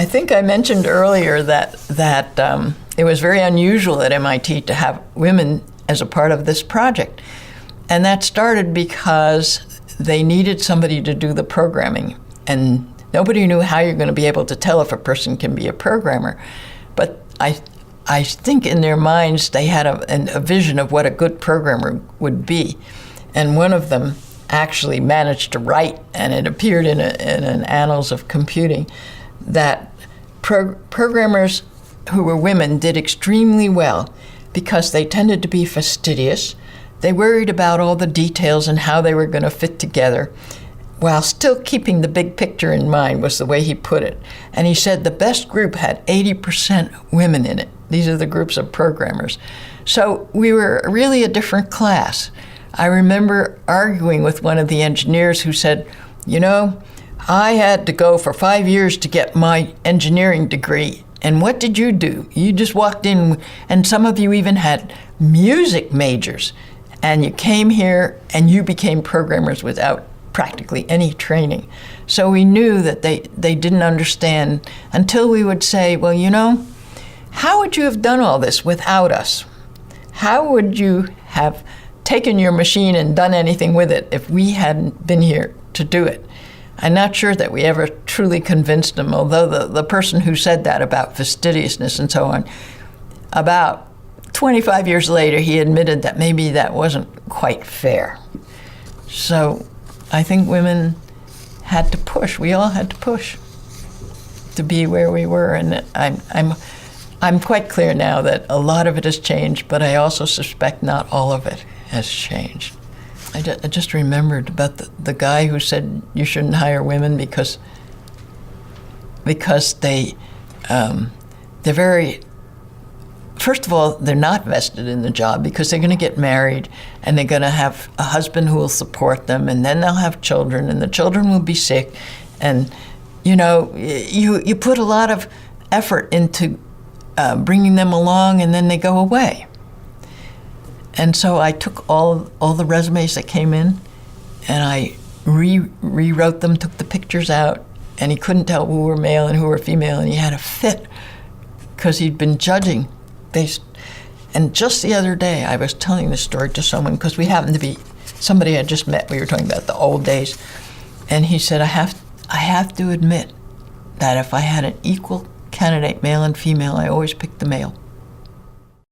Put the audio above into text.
think I mentioned earlier that it was very unusual at MIT to have women as a part of this project. And that started because they needed somebody to do the programming. And nobody knew how you're going to be able to tell if a person can be a programmer. But I think in their minds they had a vision of what a good programmer would be. And one of them actually managed to write, and it appeared in an Annals of Computing, that programmers who were women did extremely well because they tended to be fastidious. They worried about all the details and how they were going to fit together, while still keeping the big picture in mind, was the way he put it. And he said the best group had 80% women in it. These are the groups of programmers. So we were really a different class. I remember arguing with one of the engineers who said, you know, I had to go for 5 years to get my engineering degree. And what did you do? You just walked in, and some of you even had music majors. And you came here and you became programmers without practically any training. So we knew that they didn't understand until we would say, well, you know, how would you have done all this without us? How would you have taken your machine and done anything with it if we hadn't been here to do it? I'm not sure that we ever truly convinced them, although the person who said that about fastidiousness and so on, about 25 years later, he admitted that maybe that wasn't quite fair. So I think women had to push. We all had to push to be where we were. And I'm quite clear now that a lot of it has changed, but I also suspect not all of it has changed. I just remembered about the guy who said you shouldn't hire women because they're very, first of all, they're not vested in the job because they're going to get married and they're going to have a husband who will support them, and then they'll have children, and the children will be sick. And, you know, you put a lot of effort into bringing them along, and then they go away. And so I took all the resumes that came in, and I rewrote them, took the pictures out, and he couldn't tell who were male and who were female, and he had a fit because he'd been judging. And just the other day, I was telling this story to someone because we happened to be somebody I just met. We were talking about the old days, and he said, I have to admit that if I had an equal candidate, male and female, I always picked the male.